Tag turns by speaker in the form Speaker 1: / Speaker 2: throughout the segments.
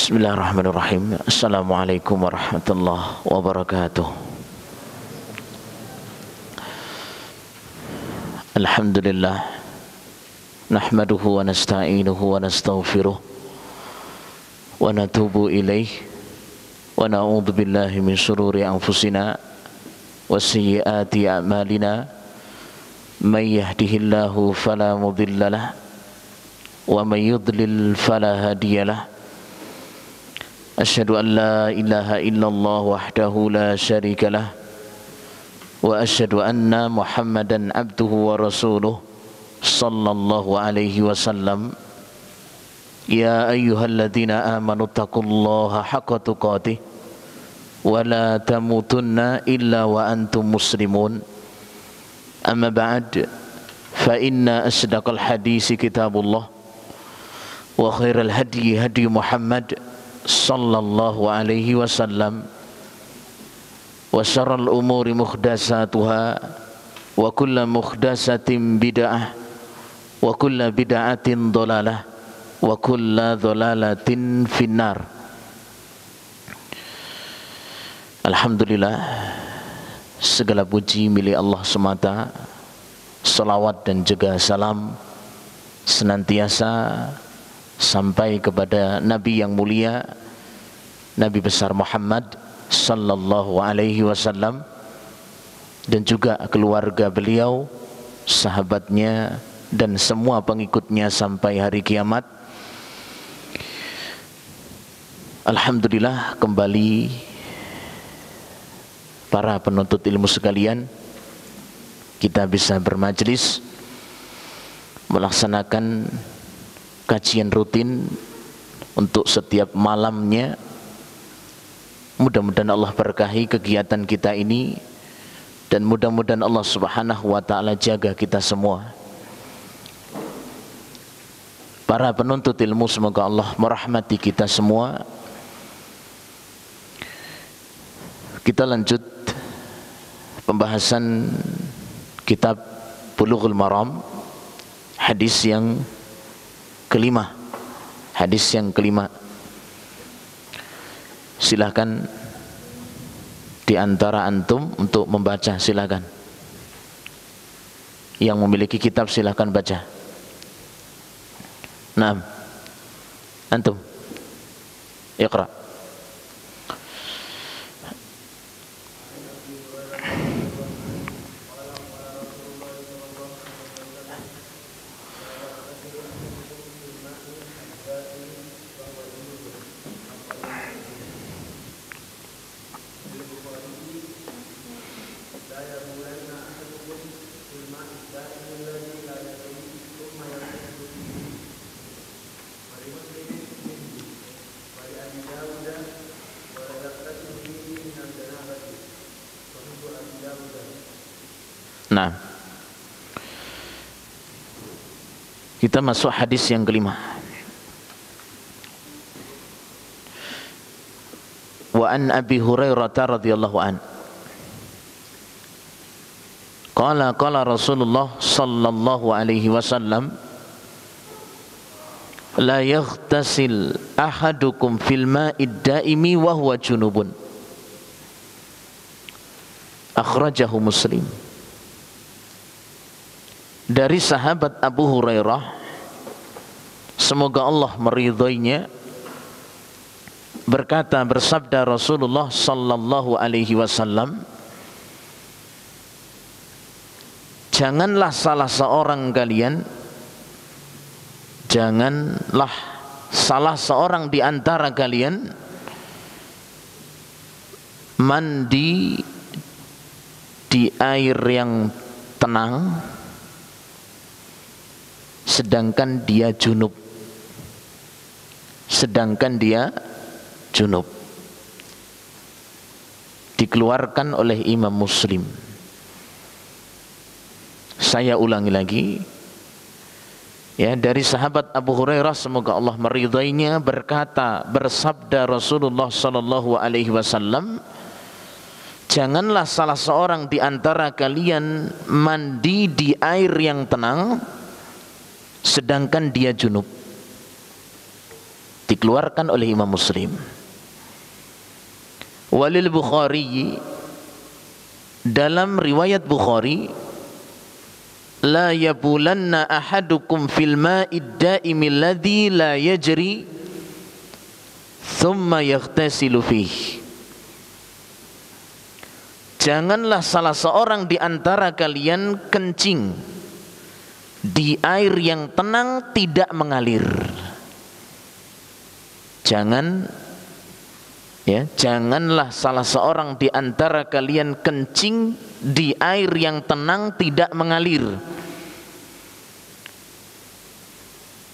Speaker 1: Bismillahirrahmanirrahim. Assalamualaikum warahmatullahi wabarakatuh. Alhamdulillah. Nahmaduhu wa nasta'inuhu wa nastaghfiruh wa natubu ilaih wa na'udzu billahi min shururi anfusina wa sayyiati a'malina. May yahdihillahu fala mudilla lahu wa may yudlil fala hadiya lahu. Asyhadu an la ilaha illallah wahdahu la syarika lah wa asyhadu anna Muhammadan abduhu wa rasuluh sallallahu alaihi wasallam. Ya ayyuhalladzina amanu taqullaha haqqa tuqatih wa la tamutunna illa wa antum muslimun. Amma ba'd, fa inna asdaqal hadisi kitabullah wa khairal hadi hadi Muhammad sallallahu alaihi wasallam, wa syarrul umuri muhdatsatuha wa kullu muhdatsatin bid'ah wa kullu bid'atin dhalalah wa kullu dhalalatin finnar. Alhamdulillah, segala puji milik Allah semata. Salawat dan juga salam senantiasa sampai kepada Nabi yang mulia, Nabi besar Muhammad sallallahu alaihi wasallam, dan juga keluarga beliau, sahabatnya, dan semua pengikutnya sampai hari kiamat. Alhamdulillah, kembali para penuntut ilmu sekalian, kita bisa bermajlis melaksanakan kajian rutin untuk setiap malamnya. Mudah-mudahan Allah berkahi kegiatan kita ini, dan mudah-mudahan Allah subhanahu wa ta'ala jaga kita semua. Para penuntut ilmu, semoga Allah merahmati kita semua. Kita lanjut pembahasan kitab Bulughul Maram, hadis yang kelima. Silakan di antara antum untuk membaca, silakan. Yang memiliki kitab silakan baca. Naam. Antum. Iqra. Nah, kita masuk hadis yang kelima. Wa an Abi Hurairah radhiyallahu an qala Rasulullah sallallahu alaihi wasallam, la yaghtasil ahadukum fil ma'id daimi wa huwa junubun. Akhrajahu Muslim. Dari sahabat Abu Hurairah, semoga Allah meridhoinya, bersabda Rasulullah sallallahu alaihi wasallam, janganlah salah seorang di antara kalian mandi di air yang tenang sedangkan dia junub. Dikeluarkan oleh Imam Muslim. Saya ulangi lagi, ya, dari sahabat Abu Hurairah, semoga Allah meridainya, bersabda Rasulullah sallallahu alaihi wasallam, janganlah salah seorang di antara kalian mandi di air yang tenang sedangkan dia junub. Dikeluarkan oleh Imam Muslim. Walil Bukhari, dalam riwayat Bukhari, la yabulanna ahadukum fil ma'id da'imi alladhi la yajri thumma yaghtasilu fihi. Janganlah salah seorang di antara kalian kencing di air yang tenang tidak mengalir. Janganlah salah seorang di antara kalian kencing di air yang tenang tidak mengalir,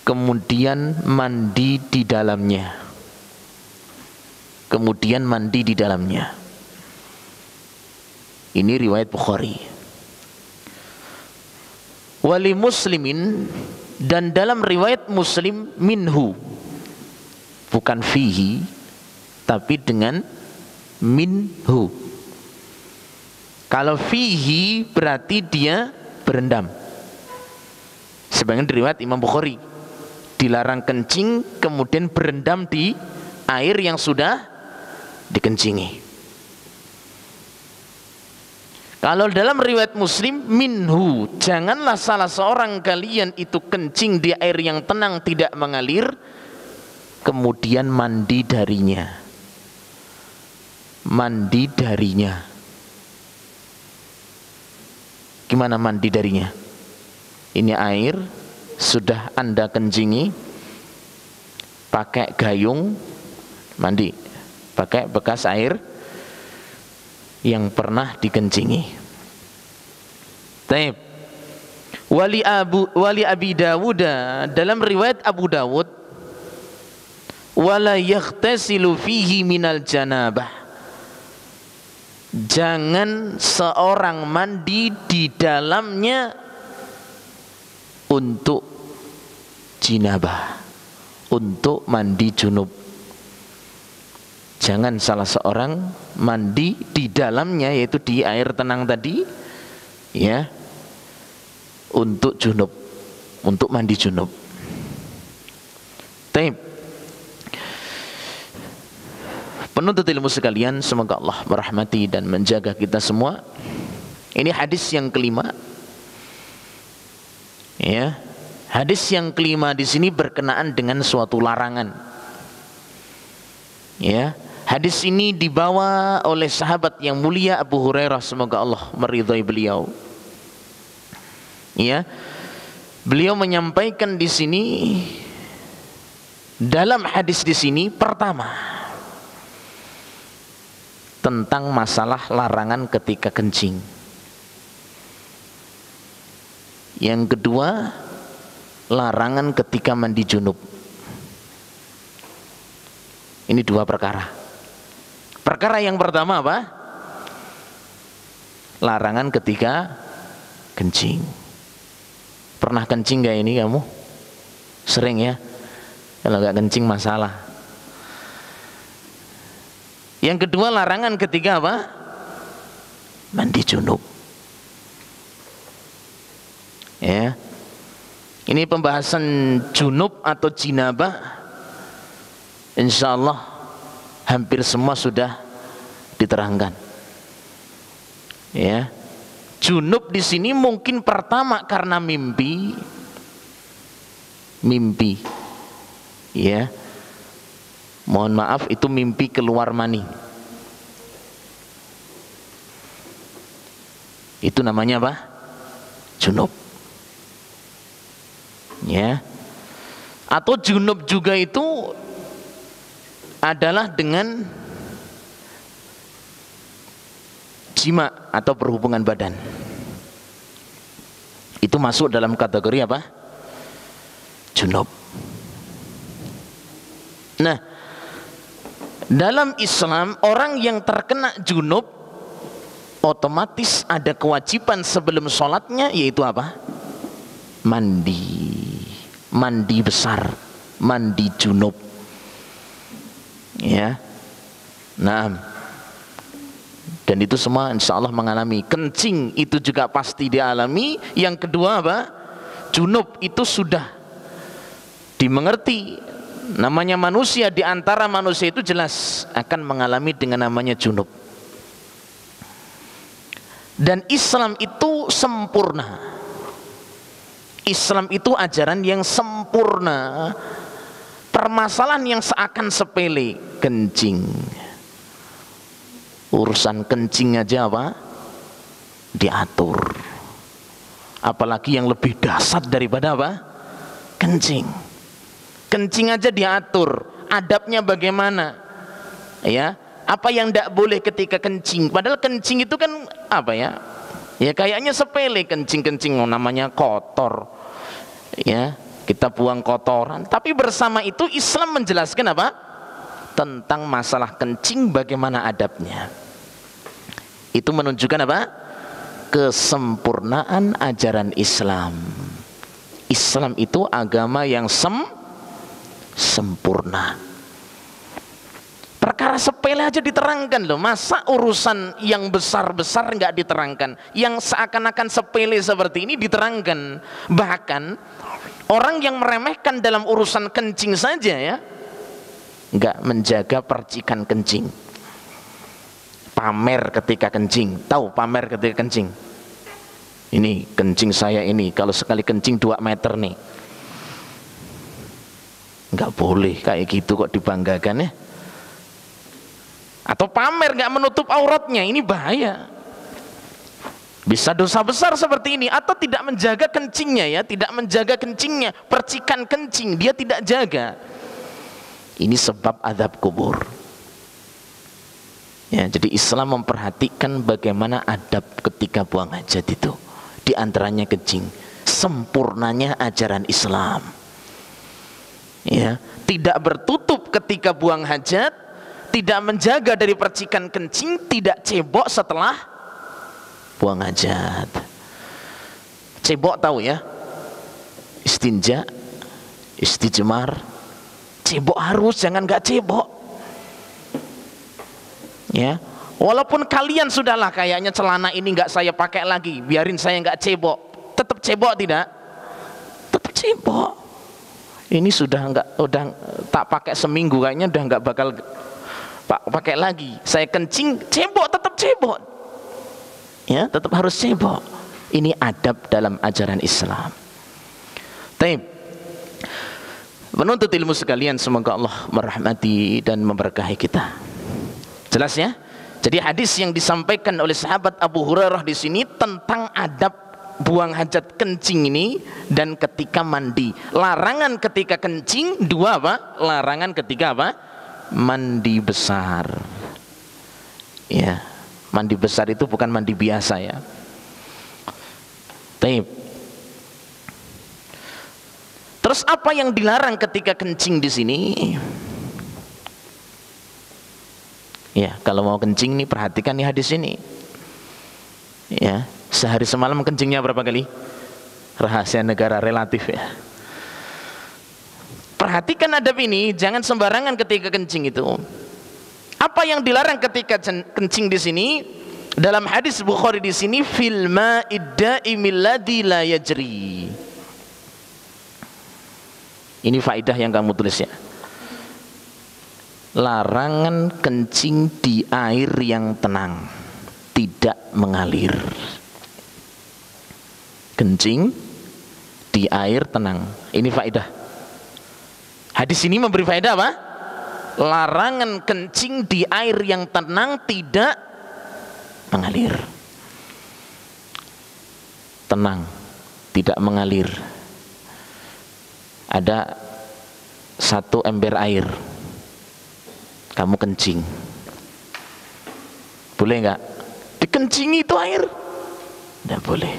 Speaker 1: kemudian mandi di dalamnya. Ini riwayat Bukhari. Wali Muslimin, dan dalam riwayat Muslim, minhu, bukan fihi, tapi dengan minhu. Kalau fihi berarti dia berendam. Sebagian riwayat Imam Bukhari dilarang kencing kemudian berendam di air yang sudah dikencingi. Kalau dalam riwayat Muslim, minhu, janganlah salah seorang kalian itu kencing di air yang tenang tidak mengalir, kemudian mandi darinya. Gimana mandi darinya? Ini air sudah Anda kencingi, pakai gayung mandi, pakai bekas air yang pernah dikencingi. Taib. Wali Abi Dawud, dalam riwayat Abu Dawud, wala yaghtasilu fihi minal janabah, jangan seorang mandi di dalamnya untuk jinabah, untuk mandi junub. Jangan salah seorang mandi di dalamnya, yaitu di air tenang tadi, ya, untuk junub, untuk mandi junub. Taib. Penuntut ilmu sekalian, semoga Allah merahmati dan menjaga kita semua. Ini hadis yang kelima. Ya, hadis yang kelima di sini berkenaan dengan suatu larangan. Ya. Hadis ini dibawa oleh sahabat yang mulia Abu Hurairah, semoga Allah meridhai beliau. Ya, beliau menyampaikan di sini, dalam hadis di sini, pertama tentang masalah larangan ketika kencing. Yang kedua, larangan ketika mandi junub. Ini dua perkara. Perkara yang pertama apa? Larangan ketika kencing. Pernah kencing gak ini kamu? Sering ya? Kalau gak kencing masalah. Yang kedua, larangan ketika apa? Mandi junub. Ya. Ini pembahasan junub atau jinabah, insyaallah hampir semua sudah diterangkan. Ya. Junub di sini mungkin pertama karena mimpi. Ya. Mohon maaf, itu mimpi keluar mani. Itu namanya apa? Junub. Ya. Atau junub juga itu adalah dengan jima atau perhubungan badan. Itu masuk dalam kategori apa? Junub. Nah, dalam Islam orang yang terkena junub otomatis ada kewajiban sebelum sholatnya, yaitu apa? Mandi besar, mandi junub. Ya, nah, dan itu semua insya Allah mengalami. Kencing itu juga pasti dialami. Yang kedua apa? Junub itu sudah dimengerti namanya manusia, di antara manusia itu jelas akan mengalami dengan namanya junub. Dan Islam itu sempurna. Islam itu ajaran yang sempurna. Permasalahan yang seakan sepele, kencing. Urusan kencing aja apa? Diatur. Apalagi yang lebih dahsyat daripada apa? Kencing. Kencing aja diatur. Adabnya bagaimana? Ya, apa yang tidak boleh ketika kencing? Padahal kencing itu kan apa ya? Ya kayaknya sepele, kencing-kencing namanya kotor. Ya, kita buang kotoran. Tapi bersama itu Islam menjelaskan apa? Tentang masalah kencing, bagaimana adabnya. Itu menunjukkan apa? Kesempurnaan ajaran Islam. Islam itu agama yang sempurna. Perkara sepele aja diterangkan loh. Masa urusan yang besar-besar nggak diterangkan? Yang seakan-akan sepele seperti ini diterangkan. Bahkan orang yang meremehkan dalam urusan kencing saja ya, nggak menjaga percikan kencing. Pamer ketika kencing. Tahu pamer ketika kencing? Ini kencing saya ini, kalau sekali kencing 2 meter nih. Nggak boleh kayak gitu kok, dibanggakan ya. Atau pamer nggak menutup auratnya, ini bahaya. Bisa dosa besar seperti ini. Atau tidak menjaga kencingnya ya, tidak menjaga kencingnya, percikan kencing dia tidak jaga. Ini sebab azab kubur. Ya, jadi Islam memperhatikan bagaimana adab ketika buang hajat itu. Di antaranya kencing. Sempurnanya ajaran Islam. Ya, tidak bertutup ketika buang hajat, tidak menjaga dari percikan kencing, tidak cebok setelah buang hajat. Cebok tahu ya? Istinja, istijmar. Cebok harus, jangan nggak cebok. Ya, walaupun kalian sudahlah kayaknya celana ini nggak saya pakai lagi, biarin saya nggak cebok, tetap cebok tidak? Tetap cebok. Ini sudah tak pakai seminggu, kayaknya udah nggak bakal pakai lagi. Saya kencing, cebok, tetap cebok. Ya, tetap harus cebok. Ini adab dalam ajaran Islam. Taib. Penuntut ilmu sekalian, semoga Allah merahmati dan memberkahi kita. Jelas ya? Jadi hadis yang disampaikan oleh sahabat Abu Hurairah di sini tentang adab buang hajat kencing ini dan ketika mandi. Larangan ketika kencing, 2 apa? Larangan ketika apa? Mandi besar. Ya, mandi besar itu bukan mandi biasa ya. Taib. Terus apa yang dilarang ketika kencing di sini? Ya, kalau mau kencing nih perhatikan nih hadis ini. Ya, sehari semalam kencingnya berapa kali? Rahasia negara relatif ya. Perhatikan adab ini, jangan sembarangan ketika kencing itu. Apa yang dilarang ketika kencing di sini? Dalam hadis Bukhari di sini, fil ma'id da'imil ladzi la yajri. Ini faedah yang kamu tulis ya. Larangan kencing di air yang tenang, tidak mengalir. Kencing di air tenang. Ini faedah. Hadis ini memberi faedah apa? Larangan kencing di air yang tenang, tidak mengalir. Tenang, tidak mengalir. Ada 1 ember air, kamu kencing, boleh nggak? Dikencingi itu air? Nggak boleh.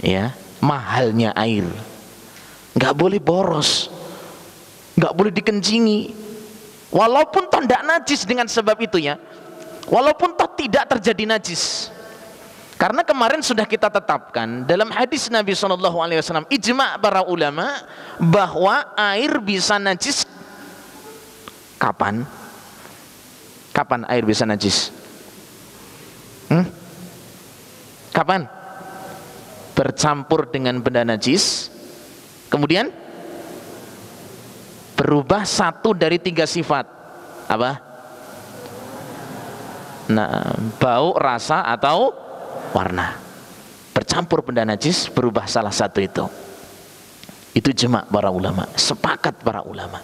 Speaker 1: Ya, mahalnya air, nggak boleh boros, nggak boleh dikencingi. Walaupun toh tidak najis dengan sebab itu ya, walaupun toh tidak terjadi najis. Karena kemarin sudah kita tetapkan dalam hadis Nabi SAW, ijma' para ulama bahwa air bisa najis. Kapan? Kapan air bisa najis? Kapan? Bercampur dengan benda najis, kemudian berubah satu dari 3 sifat. Apa? Nah, bau, rasa, atau warna. Bercampur benda najis, berubah salah satu itu. Itu ijma' para ulama, sepakat para ulama.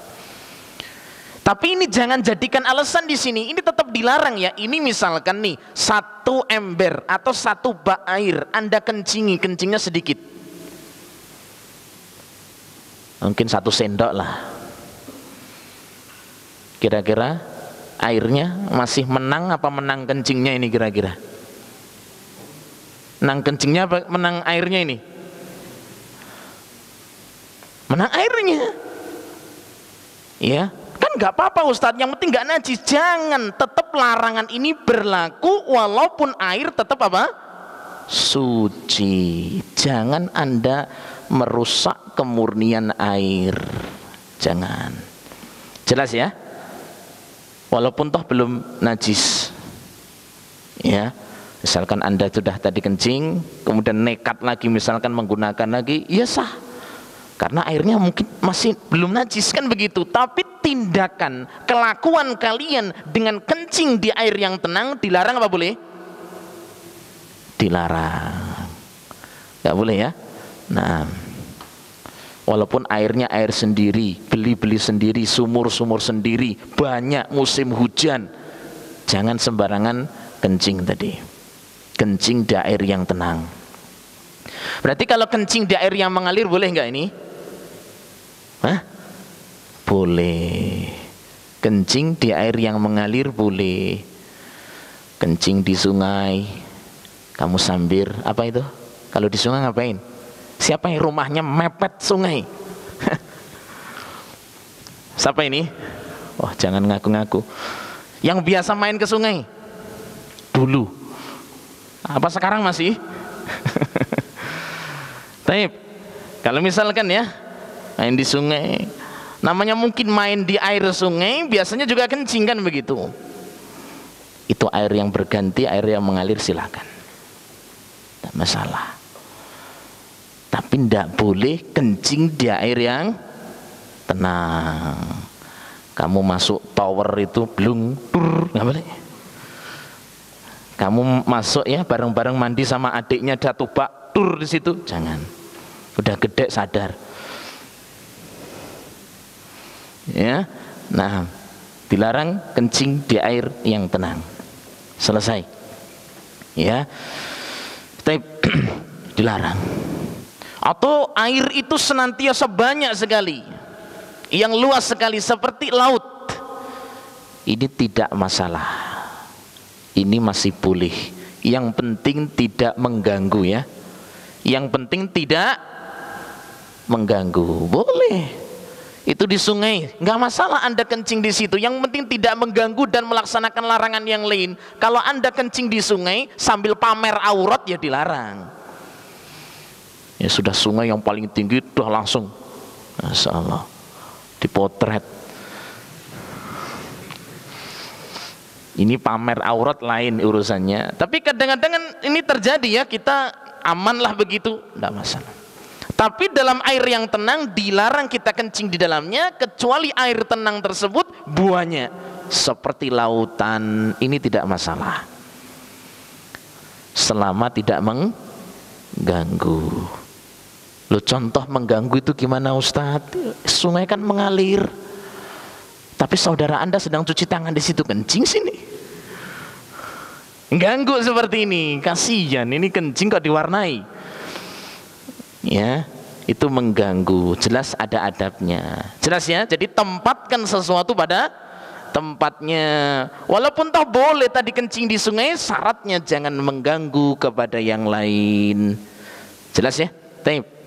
Speaker 1: Tapi ini jangan jadikan alasan di sini. Ini tetap dilarang ya. Ini misalkan nih 1 ember atau 1 bak air Anda kencingi, kencingnya sedikit. Mungkin 1 sendok lah. Kira-kira airnya masih menang apa menang kencingnya ini kira-kira? Menang kencingnya apa menang airnya ini? Menang airnya. Ya, kan nggak apa-apa Ustadz, yang penting nggak najis. Jangan, tetap larangan ini berlaku walaupun air tetap apa? Suci. Jangan Anda merusak kemurnian air. Jangan. Jelas ya? Walaupun toh belum najis. Ya. Misalkan Anda sudah tadi kencing, kemudian nekat lagi misalkan menggunakan lagi, ya sah. Karena airnya mungkin masih belum najis kan begitu. Tapi tindakan, kelakuan kalian dengan kencing di air yang tenang dilarang apa boleh? Dilarang. Gak boleh ya. Nah, walaupun airnya air sendiri, beli-beli sendiri, sumur-sumur sendiri, banyak musim hujan, jangan sembarangan kencing tadi. Kencing di air yang tenang. Berarti kalau kencing di air yang mengalir boleh nggak ini? Hah? Boleh. Kencing di air yang mengalir boleh. Kencing di sungai, kamu sambil apa itu? Kalau di sungai ngapain? Siapa yang rumahnya mepet sungai? Siapa ini? Oh, jangan ngaku-ngaku. Yang biasa main ke sungai dulu. Apa sekarang masih? Taib. Kalau misalkan ya main di sungai, namanya mungkin main di air sungai, biasanya juga kencing kan begitu. Itu air yang berganti, air yang mengalir silakan, tidak masalah. Tapi tidak boleh kencing di air yang tenang. Kamu masuk tower itu belum, nggak boleh. Kamu masuk ya bareng-bareng mandi sama adiknya ada tubak tur di situ, jangan. Udah gede sadar. Ya, nah dilarang kencing di air yang tenang. Selesai. Ya, dilarang. Atau air itu senantiasa banyak sekali, yang luas sekali seperti laut, ini tidak masalah, ini masih boleh. Yang penting tidak mengganggu ya. Yang penting tidak mengganggu, boleh. Itu di sungai, nggak masalah Anda kencing di situ. Yang penting tidak mengganggu dan melaksanakan larangan yang lain. Kalau Anda kencing di sungai sambil pamer aurat ya dilarang. Ya sudah sungai yang paling tinggi udah langsung, Masya Allah, dipotret. Ini pamer aurat lain urusannya. Tapi kadang-kadang ini terjadi ya, kita amanlah begitu, tidak masalah. Tapi dalam air yang tenang dilarang kita kencing di dalamnya, kecuali air tenang tersebut buahnya seperti lautan, ini tidak masalah selama tidak mengganggu. Loh, contoh mengganggu itu gimana Ustadz? Sungai kan mengalir, tapi saudara Anda sedang cuci tangan di situ, kencing sini, ganggu seperti ini, kasihan. Ini kencing kok diwarnai, ya itu mengganggu. Jelas ada adabnya, jelas ya. Jadi tempatkan sesuatu pada tempatnya. Walaupun toh boleh tadi kencing di sungai, syaratnya jangan mengganggu kepada yang lain. Jelas ya. Taib.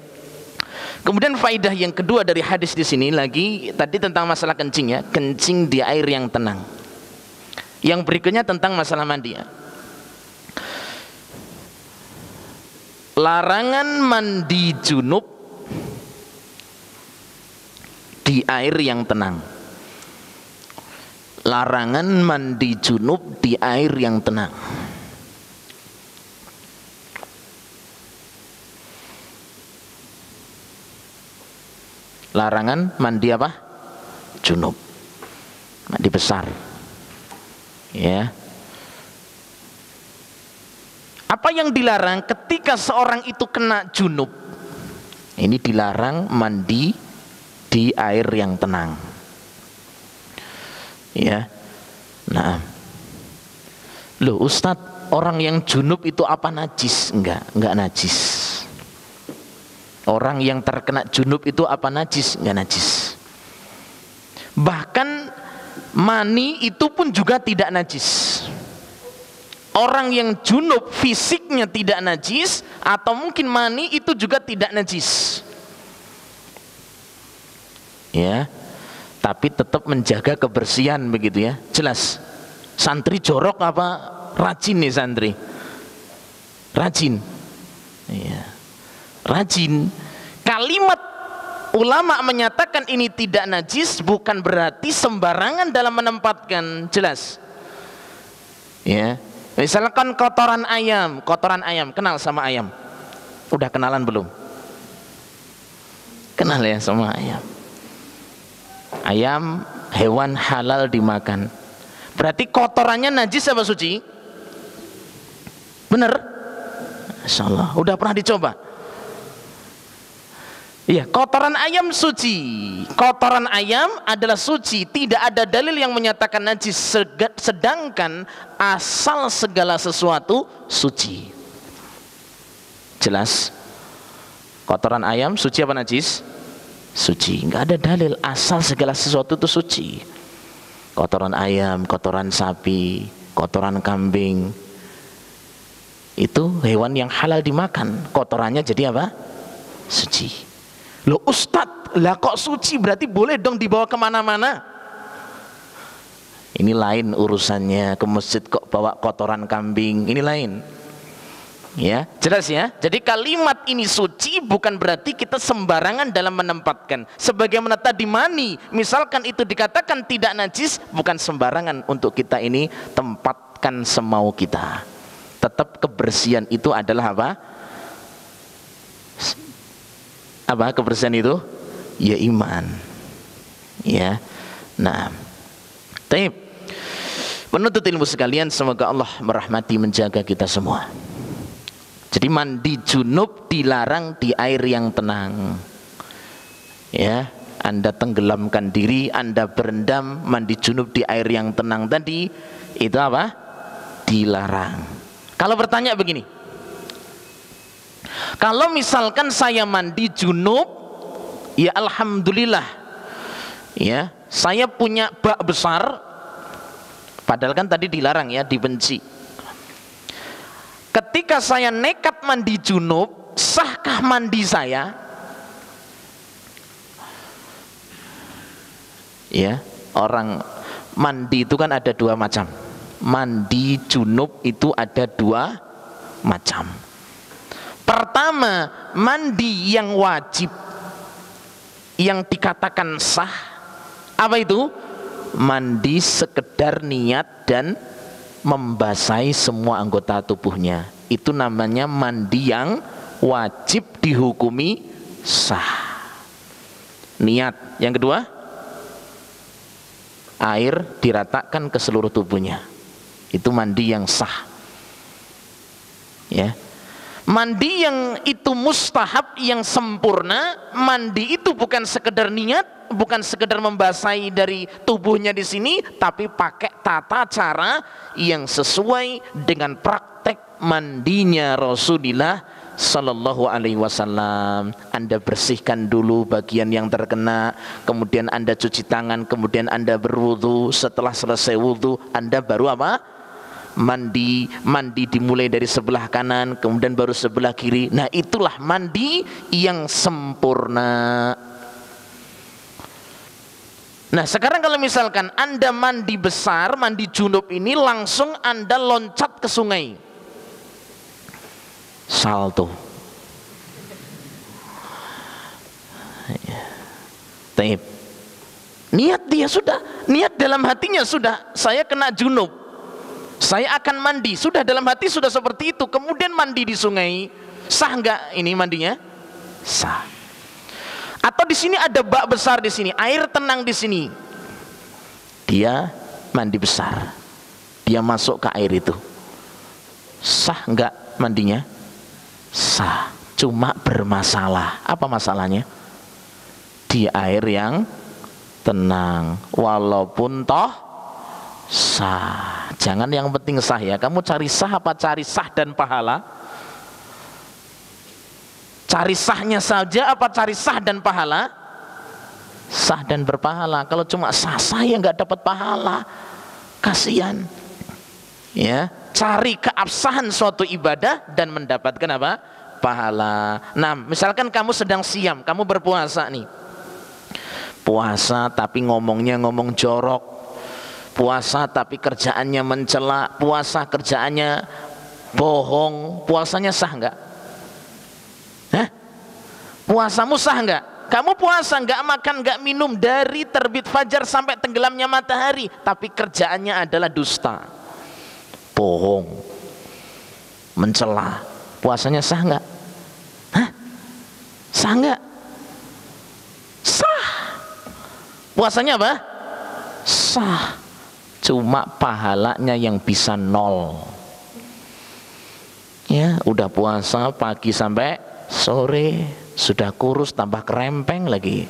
Speaker 1: Kemudian faidah yang kedua dari hadis di sini lagi, tadi tentang masalah kencing ya, kencing di air yang tenang. Yang berikutnya tentang masalah mandi ya. Larangan mandi junub di air yang tenang. Larangan mandi junub di air yang tenang. Larangan mandi apa? junub, mandi besar. Ya. Apa yang dilarang ketika seorang itu kena junub? Ini dilarang mandi di air yang tenang. Ya. Nah. Loh Ustadz, orang yang junub itu apa najis? Enggak najis. Orang yang terkena junub itu apa najis? Enggak najis. Bahkan mani itu pun juga tidak najis. Orang yang junub fisiknya tidak najis, atau mungkin mani itu juga tidak najis. Ya, tapi tetap menjaga kebersihan begitu ya. Jelas. Santri jorok apa rajin nih santri? Rajin. Ya. Rajin. Kalimat ulama menyatakan ini tidak najis bukan berarti sembarangan dalam menempatkan. Jelas. Ya. Misalkan kotoran ayam, kenal sama ayam? Udah kenalan belum? Kenal ya sama ayam. Ayam hewan halal dimakan. Berarti kotorannya najis apa suci? Bener? Insya Allah. Udah pernah dicoba? Iya, kotoran ayam suci. Kotoran ayam adalah suci. Tidak ada dalil yang menyatakan najis. Sedangkan asal segala sesuatu suci. Jelas? Kotoran ayam suci apa najis? Suci. Enggak ada dalil asal segala sesuatu itu suci. Kotoran ayam, kotoran sapi, kotoran kambing, itu hewan yang halal dimakan. Kotorannya jadi apa? Suci. Loh Ustadz, lah kok suci berarti boleh dong dibawa kemana-mana? Ini lain urusannya. Ke masjid kok bawa kotoran kambing, ini lain. Ya, jelas ya. Jadi kalimat ini suci bukan berarti kita sembarangan dalam menempatkan. Sebagaimana tadi mani, misalkan itu dikatakan tidak najis, bukan sembarangan untuk kita ini tempatkan semau kita. Tetap kebersihan itu adalah apa? Apa kebersihan itu? Ya iman. Ya. Nah, taib. Penuntut ilmu sekalian, semoga Allah merahmati menjaga kita semua. Jadi mandi junub dilarang di air yang tenang. Ya, Anda tenggelamkan diri, Anda berendam, mandi junub di air yang tenang tadi, itu apa? Dilarang. Kalau bertanya begini, kalau misalkan saya mandi junub, ya alhamdulillah, ya saya punya bak besar, padahal kan tadi dilarang ya, dibenci. Ketika saya nekat mandi junub, sahkah mandi saya? Ya, orang mandi itu kan ada dua macam. Mandi junub itu ada dua macam. Pertama, mandi yang wajib, yang dikatakan sah. Apa itu? Mandi sekedar niat dan membasahi semua anggota tubuhnya. Itu namanya mandi yang wajib dihukumi sah. Niat. Yang kedua, air diratakan ke seluruh tubuhnya. Itu mandi yang sah. Ya. Mandi yang itu mustahab, yang sempurna. Mandi itu bukan sekedar niat, bukan sekedar membasahi dari tubuhnya di sini, tapi pakai tata cara yang sesuai dengan praktek mandinya Rasulullah Sallallahu Alaihi Wasallam. Anda bersihkan dulu bagian yang terkena, kemudian Anda cuci tangan, kemudian Anda berwudu. Setelah selesai wudu, Anda baru apa? Mandi dimulai dari sebelah kanan, kemudian baru sebelah kiri. Nah, itulah mandi yang sempurna. Nah, sekarang kalau misalkan Anda mandi besar, mandi junub ini, langsung Anda loncat ke sungai, salto. Taib. Niat dia sudah, niat dalam hatinya sudah, saya kena junub, saya akan mandi, sudah dalam hati sudah seperti itu. Kemudian mandi di sungai, sah enggak ini mandinya? Sah. Atau di sini ada bak besar di sini, air tenang di sini. Dia mandi besar. Dia masuk ke air itu. Sah enggak mandinya? Sah. Cuma bermasalah. Apa masalahnya? Di air yang tenang. Walaupun toh sah. Jangan yang penting sah ya. Kamu cari sah apa cari sah dan pahala? Cari sahnya saja apa cari sah dan pahala? Sah dan berpahala. Kalau cuma sah ya nggak dapat pahala, kasihan. Ya, cari keabsahan suatu ibadah dan mendapatkan apa? Pahala. Nah, misalkan kamu sedang siam, kamu berpuasa nih. Puasa tapi ngomongnya ngomong jorok. Puasa tapi kerjaannya mencela. Puasa kerjaannya bohong. Puasanya sah nggak? Hah? Puasamu sah enggak? Kamu puasa enggak makan enggak minum dari terbit fajar sampai tenggelamnya matahari, tapi kerjaannya adalah dusta, bohong, mencela. Puasanya sah enggak? Hah? Sah enggak? Sah. Puasanya apa? Sah. Cuma pahalanya yang bisa nol. Ya, udah puasa pagi sampai sore, sudah kurus tambah kerempeng lagi.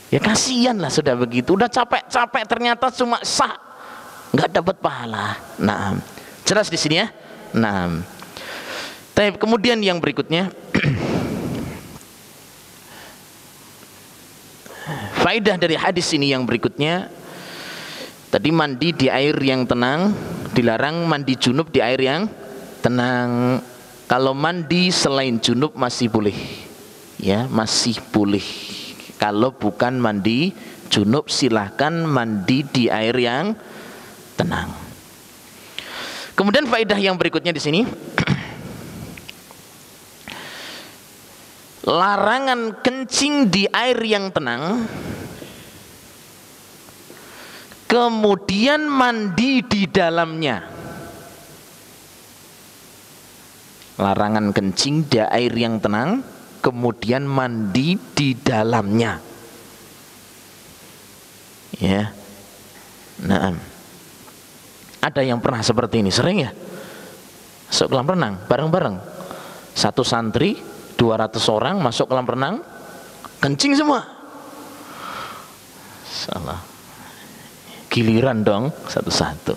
Speaker 1: Ya kasihan lah sudah begitu. Udah capek-capek ternyata cuma sah, nggak dapat pahala. Nah, jelas di sini ya. Nah, kemudian yang berikutnya, faedah dari hadis ini yang berikutnya. Tadi mandi di air yang tenang, dilarang mandi junub di air yang tenang. Kalau mandi selain junub masih boleh, ya masih boleh. Kalau bukan mandi junub silahkan mandi di air yang tenang. Kemudian faedah yang berikutnya di sini, larangan kencing di air yang tenang, kemudian mandi di dalamnya. Larangan kencing di air yang tenang, kemudian mandi di dalamnya. Ya. Nah, ada yang pernah seperti ini, sering ya? Masuk kolam renang bareng-bareng. Satu santri 200 orang masuk kolam renang, kencing semua. Salah. Giliran dong satu-satu.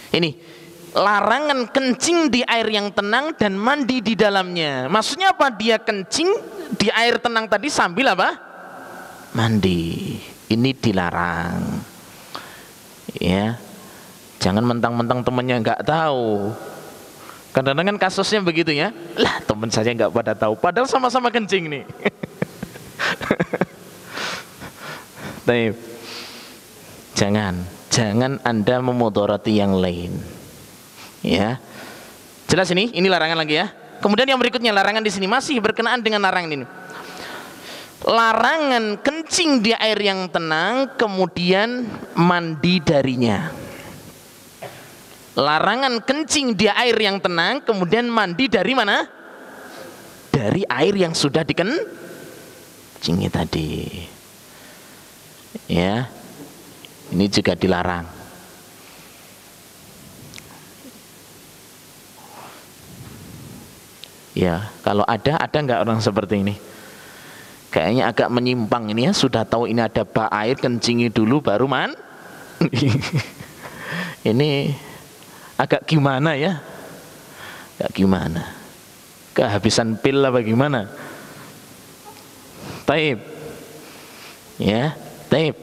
Speaker 1: Ini larangan kencing di air yang tenang dan mandi di dalamnya. Maksudnya apa? Dia kencing di air tenang tadi sambil apa? Mandi. Ini dilarang. Ya, jangan mentang-mentang temannya nggak tahu. Kadang-kadang kan kasusnya begitu ya. Lah teman saya nggak pada tahu, padahal sama-sama kencing nih. Tapi jangan Anda memudarati yang lain. Ya. Jelas ini larangan lagi ya. Kemudian yang berikutnya, larangan di sini masih berkenaan dengan larangan ini. Larangan kencing di air yang tenang kemudian mandi darinya. Larangan kencing di air yang tenang kemudian mandi dari mana? Dari air yang sudah dikencingi tadi. Ya. Ini juga dilarang. Ya, kalau ada nggak orang seperti ini? Kayaknya agak menyimpang ini ya. Sudah tahu ini ada bak air, kencingi dulu baru Ini agak gimana ya? Agak gimana? Kehabisan pil apa gimana? Taib. Ya, taib.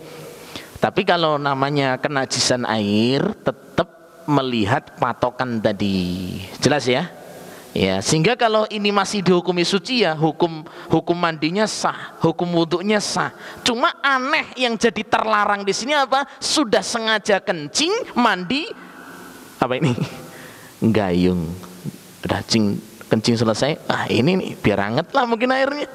Speaker 1: Tapi kalau namanya kenajisan air tetap melihat patokan tadi. Jelas ya? Ya, sehingga kalau ini masih dihukumi suci ya hukum mandinya sah, hukum wudhunya sah. Cuma aneh yang jadi terlarang di sini apa? Sudah sengaja kencing, mandi apa ini? Gayung. Udah kencing selesai, ini nih biar anget lah mungkin airnya.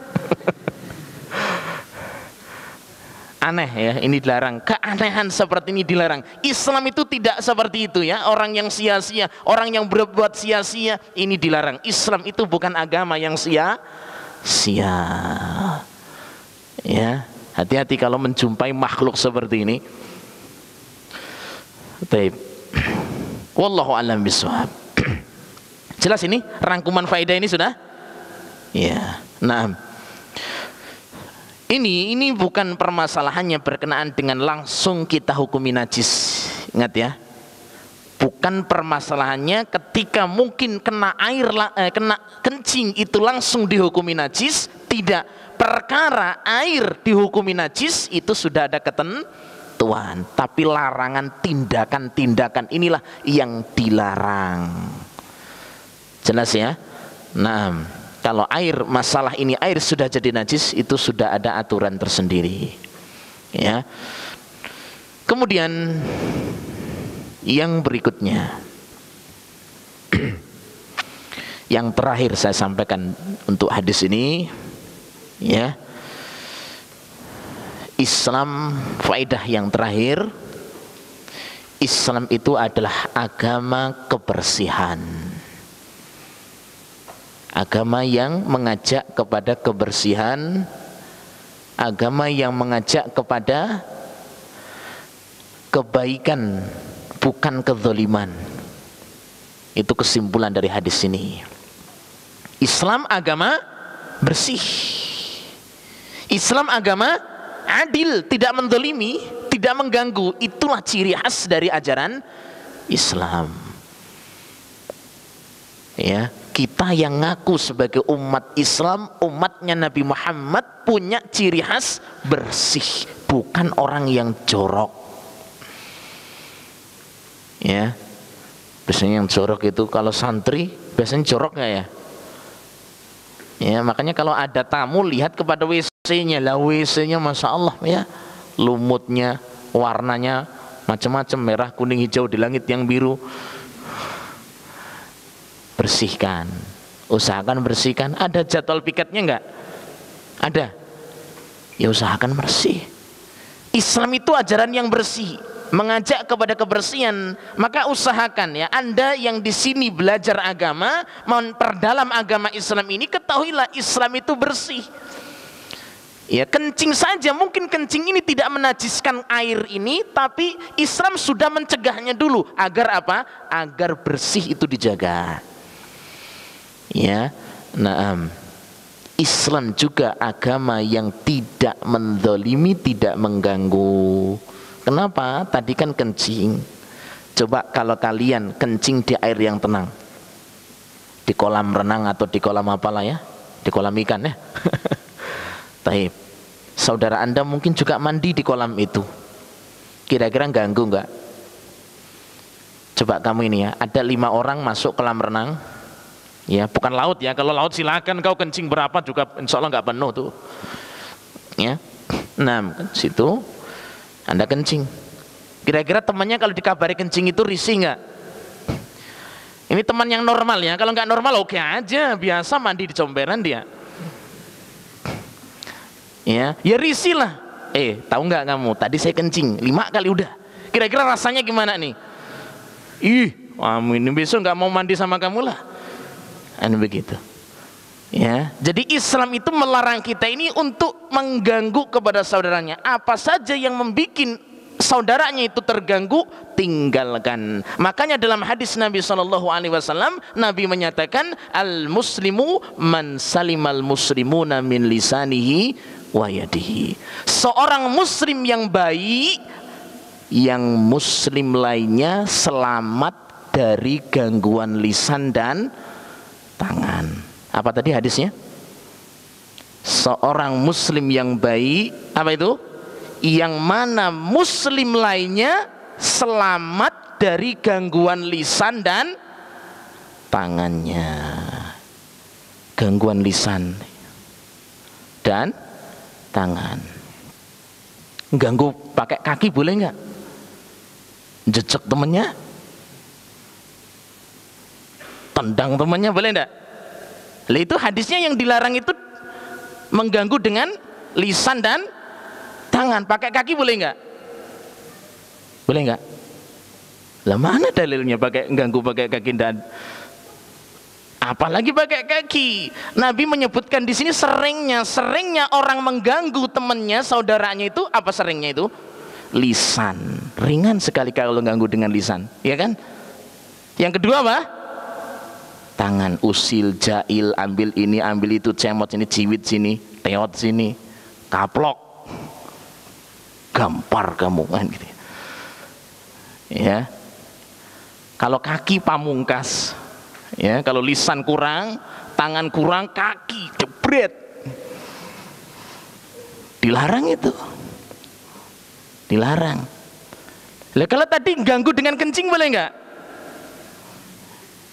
Speaker 1: Aneh ya, ini dilarang. Keanehan seperti ini dilarang. Islam itu tidak seperti itu ya. Orang yang sia-sia, orang yang berbuat sia-sia, ini dilarang. Islam itu bukan agama yang sia-sia. Ya, hati-hati kalau menjumpai makhluk seperti ini. Baik. Wallahu a'lam bishawab. Jelas ini rangkuman faedah ini sudah? Ya. Nah, ini bukan permasalahannya berkenaan dengan langsung kita hukumi najis. Ingat ya, bukan permasalahannya ketika mungkin kena air, kena kencing itu langsung dihukumi najis. Tidak, perkara air dihukumi najis itu sudah ada ketentuan, tapi larangan tindakan-tindakan inilah yang dilarang. Jelas ya? Nah, kalau air, masalah ini air sudah jadi najis, itu sudah ada aturan tersendiri. Ya. Kemudian yang berikutnya, yang terakhir saya sampaikan untuk hadis ini, ya, Islam, faedah yang terakhir, Islam itu adalah agama kebersihan. Agama yang mengajak kepada kebersihan, agama yang mengajak kepada kebaikan, bukan kezaliman. Itu kesimpulan dari hadis ini. Islam agama bersih. Islam agama adil, tidak menzalimi, tidak mengganggu. Itulah ciri khas dari ajaran Islam. Ya, kita yang ngaku sebagai umat Islam, umatnya Nabi Muhammad, punya ciri khas bersih, bukan orang yang jorok. Ya, biasanya yang jorok itu kalau santri biasanya jorok nggak ya? Ya, makanya kalau ada tamu lihat kepada WC-nya lah, WC-nya masya Allah ya, lumutnya, warnanya macam-macam, merah, kuning, hijau, di langit yang biru. Bersihkan, usahakan bersihkan. Ada jadwal piketnya enggak? Ada. Ya usahakan bersih. Islam itu ajaran yang bersih, mengajak kepada kebersihan. Maka usahakan ya, Anda yang di sini belajar agama, memperdalam agama Islam ini, ketahuilah Islam itu bersih. Ya, kencing saja, mungkin kencing ini tidak menajiskan air ini, tapi Islam sudah mencegahnya dulu agar apa? Agar bersih itu dijaga. Ya, nah, Islam juga agama yang tidak menzalimi, tidak mengganggu. Kenapa? Tadi kan kencing. Coba kalau kalian kencing di air yang tenang, di kolam renang atau di kolam apalah ya, di kolam ikan ya. Taib. Saudara Anda mungkin juga mandi di kolam itu. Kira-kira ganggu nggak? Coba kamu ini ya, ada 5 orang masuk kolam renang. Ya, bukan laut ya. Kalau laut silakan kau kencing berapa juga insya Allah nggak penuh tuh. Ya, nah situ Anda kencing. Kira-kira temannya kalau dikabari kencing itu risih nggak? Ini teman yang normal ya. Kalau nggak normal oke aja, biasa mandi di comberan dia. Ya risih lah. Tahu nggak kamu? Tadi saya kencing 5 kali udah. Kira-kira rasanya gimana nih? Kamu ini besok nggak mau mandi sama kamu lah. Begitu. Ya, jadi Islam itu melarang kita ini untuk mengganggu kepada saudaranya. Apa saja yang membuat saudaranya itu terganggu, tinggalkan. Makanya dalam hadis Nabi SAW, Nabi menyatakan, al-muslimu man salimal muslimuna min lisanihi wa yadihi. Seorang muslim yang baik, yang muslim lainnya selamat dari gangguan lisan dan tangan. Apa tadi hadisnya? Seorang muslim yang baik, apa itu? Yang mana muslim lainnya selamat dari gangguan lisan dan tangannya. Gangguan lisan dan tangan. Ganggu pakai kaki boleh nggak? Jejak temennya, tendang temannya boleh enggak? Itu hadisnya yang dilarang itu mengganggu dengan lisan dan tangan, pakai kaki boleh nggak? Boleh nggak? Lah mana dalilnya pakai ganggu pakai kaki dan apalagi pakai kaki? Nabi menyebutkan di sini seringnya orang mengganggu temannya, saudaranya itu apa seringnya itu? Lisan. Ringan sekali kalau ganggu dengan lisan, ya kan? Yang kedua apa? Tangan, usil, jail, ambil ini, ambil itu, cemot sini, ciwit sini, teot sini, kaplok, gampar kamu kan gitu. Ya. Kalau kaki pamungkas, ya, kalau lisan kurang, tangan kurang, kaki jebret. Dilarang itu. Dilarang. Lah kalau tadi ganggu dengan kencing boleh enggak?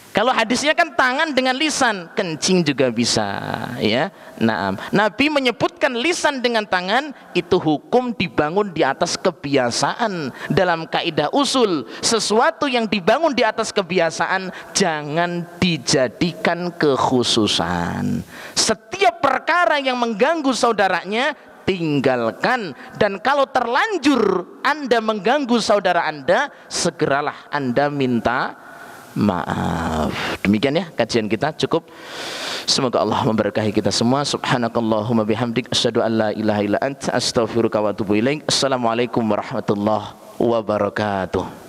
Speaker 1: Kalau hadisnya kan tangan dengan lisan, kencing juga bisa, ya. Nah, Nabi menyebutkan lisan dengan tangan itu hukum dibangun di atas kebiasaan. Dalam kaidah usul, sesuatu yang dibangun di atas kebiasaan jangan dijadikan kekhususan. Setiap perkara yang mengganggu saudaranya tinggalkan, dan kalau terlanjur Anda mengganggu saudara Anda, segeralah Anda minta maaf. Demikian ya kajian kita, cukup. Semoga Allah memberkahi kita semua. Subhanakallahumma bihamdik, asyhadu an la ilaha illa anta, astaghfiruka wa atubu ilaik. Assalamualaikum warahmatullahi wabarakatuh.